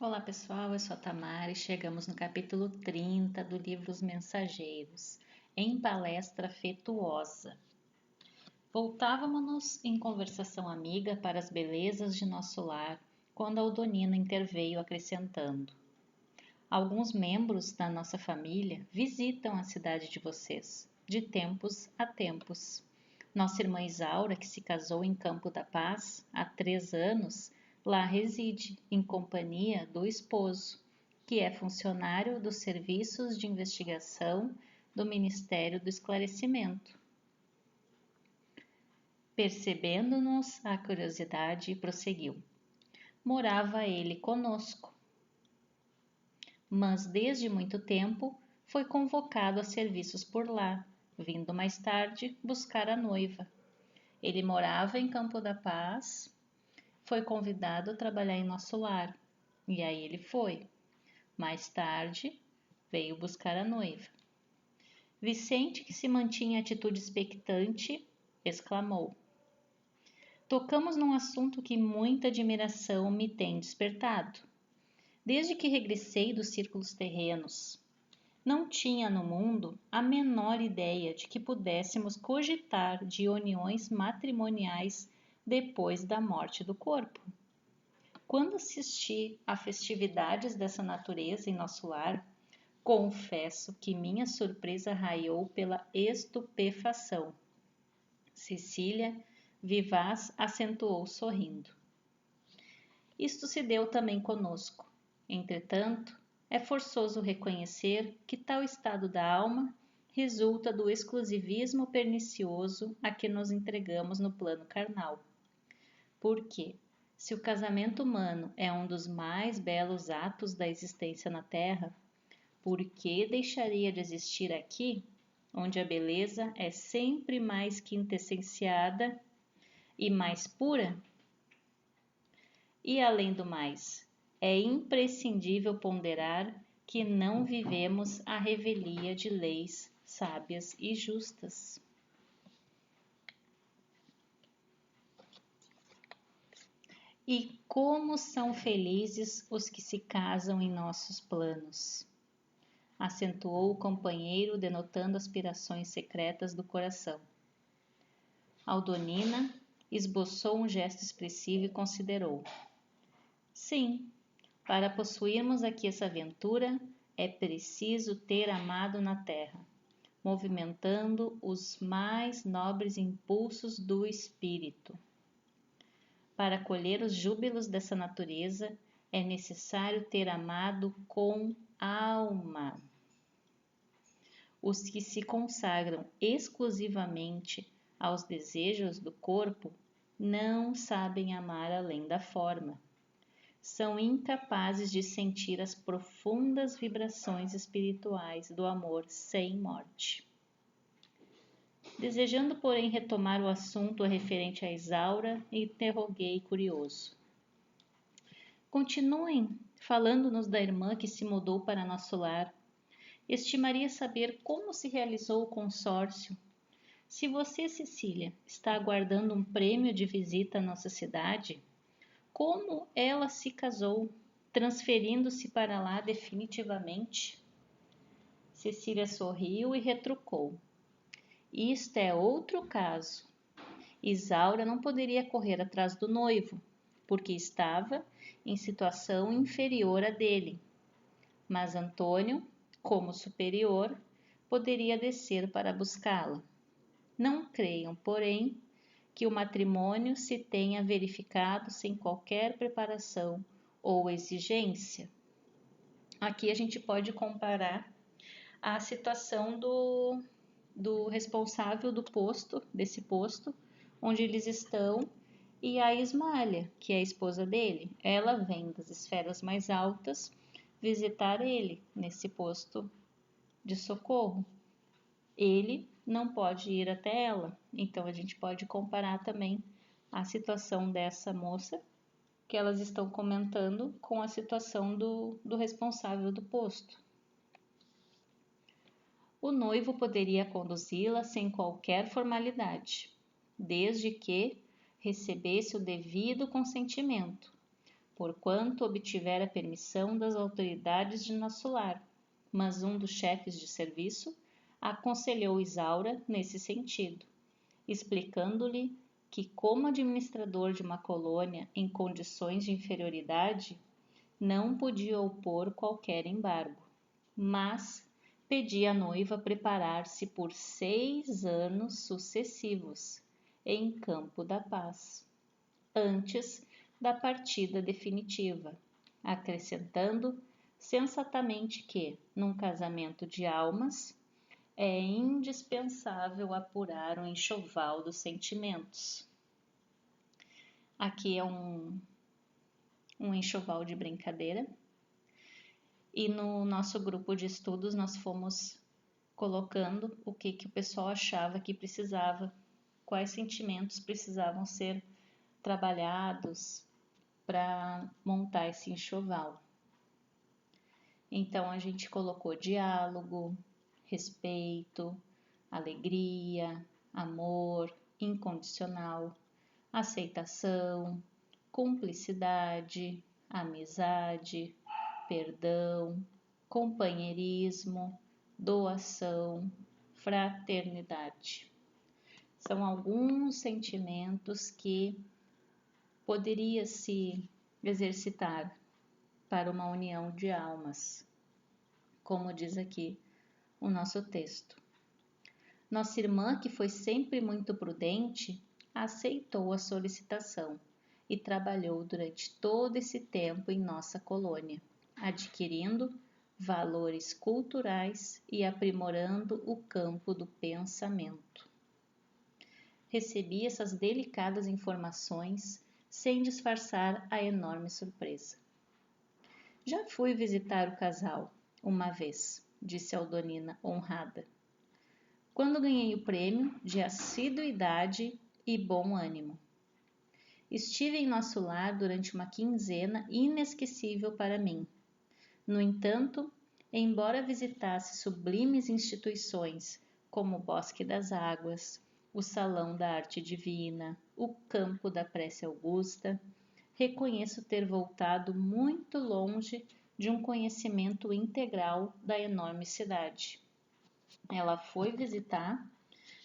Olá pessoal, eu sou a Tamara e chegamos no capítulo 30 do livro Os Mensageiros, em palestra afetuosa. Voltávamos em conversação amiga para as belezas de nosso lar, quando Aldonina interveio acrescentando: alguns membros da nossa família visitam a cidade de vocês, de tempos a tempos. Nossa irmã Isaura, que se casou em Campo da Paz há 3 anos, lá reside, em companhia do esposo, que é funcionário dos serviços de investigação do Ministério do Esclarecimento. Percebendo-nos a curiosidade, prosseguiu: morava ele conosco, mas desde muito tempo foi convocado a serviços por lá, vindo mais tarde buscar a noiva. Ele morava em Campo da Paz, foi convidado a trabalhar em nosso lar, e aí ele foi. Mais tarde, veio buscar a noiva. Vicente, que se mantinha em atitude expectante, exclamou: tocamos num assunto que muita admiração me tem despertado. Desde que regressei dos círculos terrenos, não tinha no mundo a menor ideia de que pudéssemos cogitar de uniões matrimoniais depois da morte do corpo. Quando assisti a festividades dessa natureza em nosso lar, confesso que minha surpresa raiou pela estupefação. Cecília, vivaz, acentuou sorrindo. Isto se deu também conosco. Entretanto, é forçoso reconhecer que tal estado da alma resulta do exclusivismo pernicioso a que nos entregamos no plano carnal. Porque, se o casamento humano é um dos mais belos atos da existência na Terra, por que deixaria de existir aqui, onde a beleza é sempre mais quintessenciada e mais pura? E além do mais, é imprescindível ponderar que não vivemos à revelia de leis sábias e justas. E como são felizes os que se casam em nossos planos, acentuou o companheiro, denotando aspirações secretas do coração. Aldonina esboçou um gesto expressivo e considerou: sim, para possuirmos aqui essa aventura, é preciso ter amado na terra, movimentando os mais nobres impulsos do espírito. Para colher os júbilos dessa natureza, é necessário ter amado com alma. Os que se consagram exclusivamente aos desejos do corpo não sabem amar além da forma. São incapazes de sentir as profundas vibrações espirituais do amor sem morte. Desejando, porém, retomar o assunto referente a Isaura, interroguei curioso: continuem falando-nos da irmã que se mudou para nosso lar. Estimaria saber como se realizou o consórcio. Se você, Cecília, está aguardando um prêmio de visita à nossa cidade, como ela se casou, transferindo-se para lá definitivamente? Cecília sorriu e retrucou: isto é outro caso. Isaura não poderia correr atrás do noivo, porque estava em situação inferior à dele. Mas Antônio, como superior, poderia descer para buscá-la. Não creiam, porém, que o matrimônio se tenha verificado sem qualquer preparação ou exigência. Aqui a gente pode comparar a situação do responsável do posto, desse posto, onde eles estão, e a Ismália, que é a esposa dele. Ela vem das esferas mais altas visitar ele nesse posto de socorro. Ele não pode ir até ela, então a gente pode comparar também a situação dessa moça que elas estão comentando com a situação do responsável do posto. O noivo poderia conduzi-la sem qualquer formalidade, desde que recebesse o devido consentimento, porquanto obtivera permissão das autoridades de nosso lar, mas um dos chefes de serviço aconselhou Isaura nesse sentido, explicando-lhe que, como administrador de uma colônia em condições de inferioridade, não podia opor qualquer embargo, mas pedia à noiva preparar-se por 6 anos sucessivos em Campo da Paz, antes da partida definitiva, acrescentando sensatamente que, num casamento de almas, é indispensável apurar o enxoval dos sentimentos. Aqui é um enxoval de brincadeira. E no nosso grupo de estudos nós fomos colocando o que o pessoal achava que precisava, quais sentimentos precisavam ser trabalhados para montar esse enxoval. Então a gente colocou diálogo, respeito, alegria, amor incondicional, aceitação, cumplicidade, amizade, perdão, companheirismo, doação, fraternidade. São alguns sentimentos que poderia se exercitar para uma união de almas, como diz aqui o nosso texto. Nossa irmã, que foi sempre muito prudente, aceitou a solicitação e trabalhou durante todo esse tempo em nossa colônia, adquirindo valores culturais e aprimorando o campo do pensamento. Recebi essas delicadas informações sem disfarçar a enorme surpresa. Já fui visitar o casal uma vez, disse Aldonina, honrada, quando ganhei o prêmio de assiduidade e bom ânimo. Estive em nosso lar durante uma quinzena inesquecível para mim. No entanto, embora visitasse sublimes instituições como o Bosque das Águas, o Salão da Arte Divina, o Campo da Prece Augusta, reconheço ter voltado muito longe de um conhecimento integral da enorme cidade. Ela foi visitar,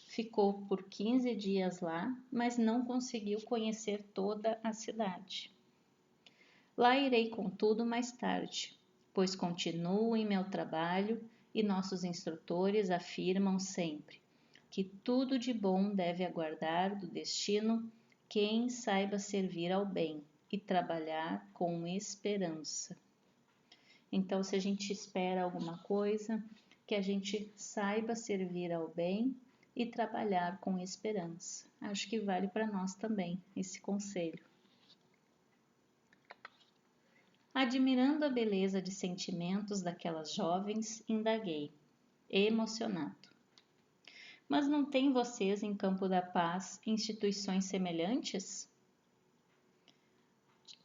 ficou por 15 dias lá, mas não conseguiu conhecer toda a cidade. Lá irei, contudo, mais tarde, pois continuo em meu trabalho e nossos instrutores afirmam sempre que tudo de bom deve aguardar do destino quem saiba servir ao bem e trabalhar com esperança. Então, se a gente espera alguma coisa, que a gente saiba servir ao bem e trabalhar com esperança. Acho que vale para nós também esse conselho. Admirando a beleza de sentimentos daquelas jovens, indaguei, emocionado. Mas não tem vocês em Campo da Paz instituições semelhantes?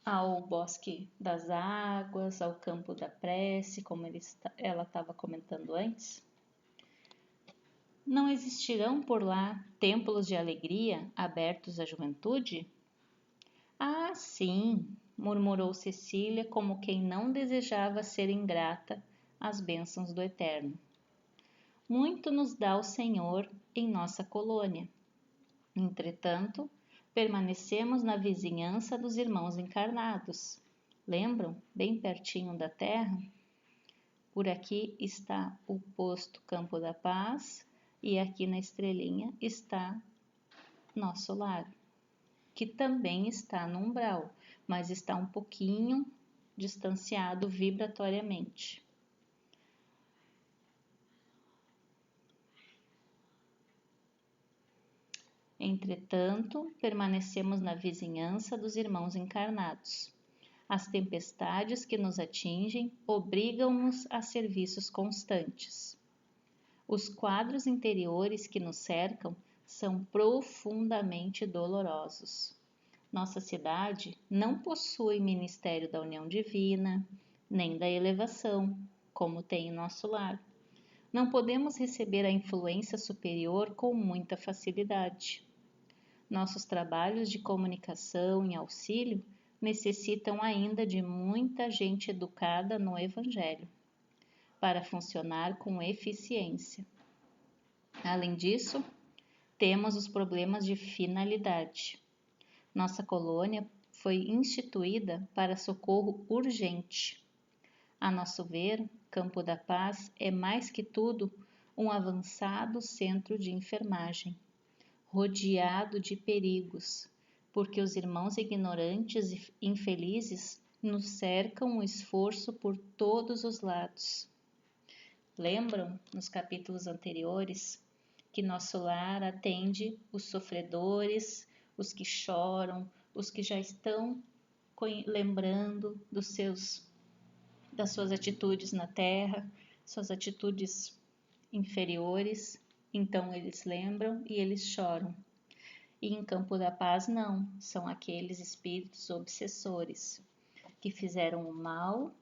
Ao Bosque das Águas, ao Campo da Prece, como ela estava comentando antes? Não existirão por lá templos de alegria abertos à juventude? Ah, sim, murmurou Cecília, como quem não desejava ser ingrata às bênçãos do Eterno. Muito nos dá o Senhor em nossa colônia. Entretanto, permanecemos na vizinhança dos irmãos encarnados. Lembram? Bem pertinho da terra? Por aqui está o posto Campo da Paz e aqui na estrelinha está nosso lar, que também está no umbral, mas está um pouquinho distanciado vibratoriamente. Entretanto, permanecemos na vizinhança dos irmãos encarnados. As tempestades que nos atingem obrigam-nos a serviços constantes. Os quadros interiores que nos cercam são profundamente dolorosos. Nossa cidade não possui ministério da união divina, nem da elevação, como tem em nosso lar. Não podemos receber a influência superior com muita facilidade. Nossos trabalhos de comunicação e auxílio necessitam ainda de muita gente educada no Evangelho para funcionar com eficiência. Além disso, temos os problemas de finalidade. Nossa colônia foi instituída para socorro urgente. A nosso ver, Campo da Paz é mais que tudo um avançado centro de enfermagem, rodeado de perigos, porque os irmãos ignorantes e infelizes nos cercam o esforço por todos os lados. Lembram, nos capítulos anteriores, que nosso lar atende os sofredores, os que choram, os que já estão lembrando das suas atitudes na terra, suas atitudes inferiores, então eles lembram e eles choram. E em Campo da Paz não, são aqueles espíritos obsessores que fizeram o mal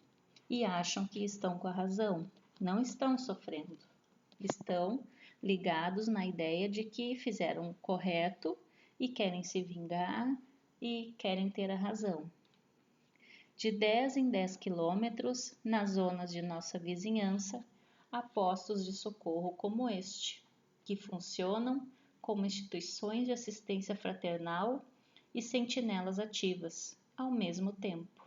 e acham que estão com a razão. Não estão sofrendo, estão ligados na ideia de que fizeram o correto e querem se vingar e querem ter a razão. De 10 em 10 quilômetros, nas zonas de nossa vizinhança, há postos de socorro como este, que funcionam como instituições de assistência fraternal e sentinelas ativas, ao mesmo tempo.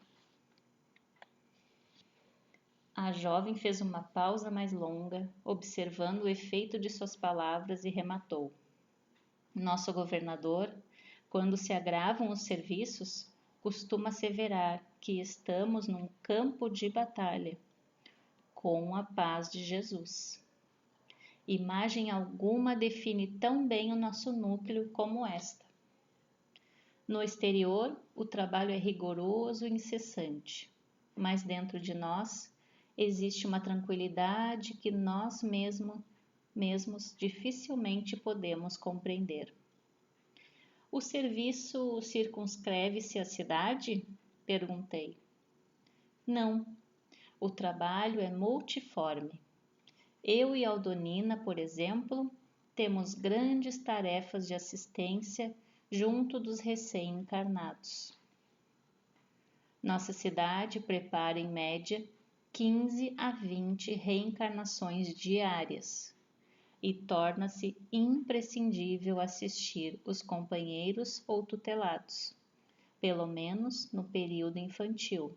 A jovem fez uma pausa mais longa, observando o efeito de suas palavras e rematou. Nosso governador, quando se agravam os serviços, costuma asseverar que estamos num campo de batalha, com a paz de Jesus. Imagem alguma define tão bem o nosso núcleo como esta. No exterior, o trabalho é rigoroso e incessante, mas dentro de nós existe uma tranquilidade que nós mesmos dificilmente podemos compreender. O serviço circunscreve-se à cidade? Perguntei. Não, o trabalho é multiforme. Eu e Aldonina, por exemplo, temos grandes tarefas de assistência junto dos recém-encarnados. Nossa cidade prepara, em média, 15 a 20 reencarnações diárias e torna-se imprescindível assistir os companheiros ou tutelados, pelo menos no período infantil,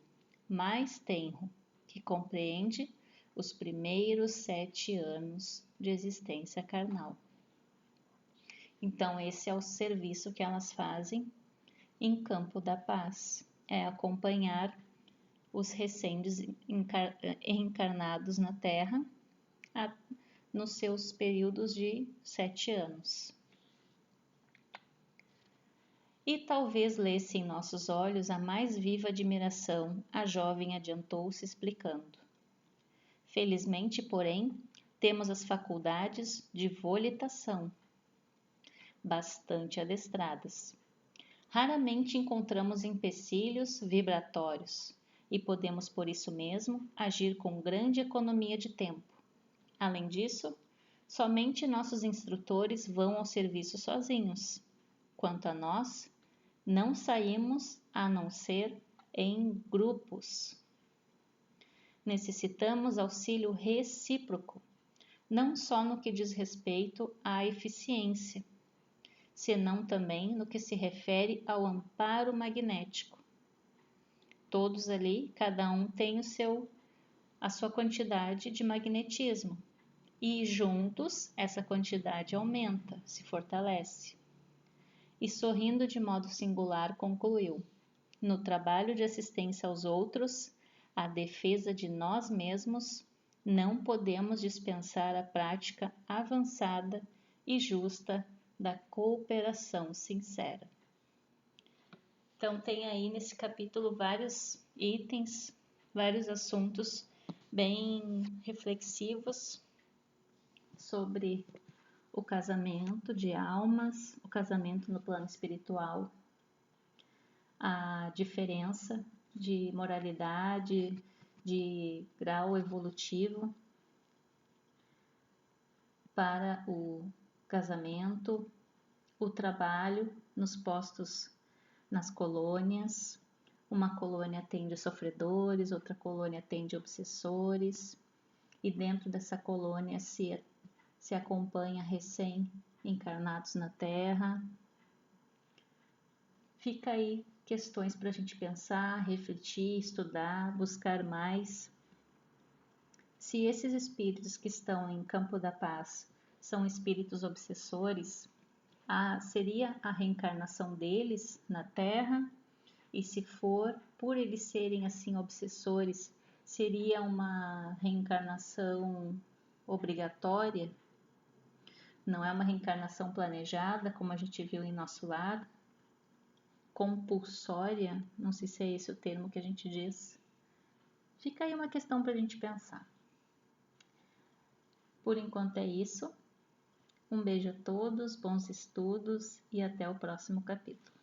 mais tenro, que compreende os primeiros 7 anos de existência carnal. Então, esse é o serviço que elas fazem em Campo da Paz, é acompanhar os recém-encarnados na Terra nos seus períodos de 7 anos. E talvez lesse em nossos olhos a mais viva admiração, a jovem adiantou-se explicando. Felizmente, porém, temos as faculdades de volitação bastante adestradas. Raramente encontramos empecilhos vibratórios e podemos, por isso mesmo, agir com grande economia de tempo. Além disso, somente nossos instrutores vão ao serviço sozinhos. Quanto a nós, não saímos a não ser em grupos. Necessitamos auxílio recíproco, não só no que diz respeito à eficiência, senão também no que se refere ao amparo magnético. Todos ali, cada um tem a sua quantidade de magnetismo, e juntos essa quantidade aumenta, se fortalece. E sorrindo de modo singular, concluiu: no trabalho de assistência aos outros, a defesa de nós mesmos, não podemos dispensar a prática avançada e justa da cooperação sincera. Então tem aí nesse capítulo vários itens, vários assuntos bem reflexivos sobre o casamento de almas, o casamento no plano espiritual, a diferença de moralidade, de grau evolutivo para o casamento, o trabalho nos postos, nas colônias, Uma colônia atende sofredores, outra colônia atende obsessores, e dentro dessa colônia se acompanha recém-encarnados na Terra. Fica aí questões para a gente pensar, refletir, estudar, buscar mais. Se esses espíritos que estão em Campo da Paz são espíritos obsessores, seria a reencarnação deles na Terra? E se for, por eles serem assim obsessores, seria uma reencarnação obrigatória? Não é uma reencarnação planejada, como a gente viu em nosso lar? Compulsória? Não sei se é esse o termo que a gente diz. Fica aí uma questão para a gente pensar. Por enquanto é isso. Um beijo a todos, bons estudos e até o próximo capítulo.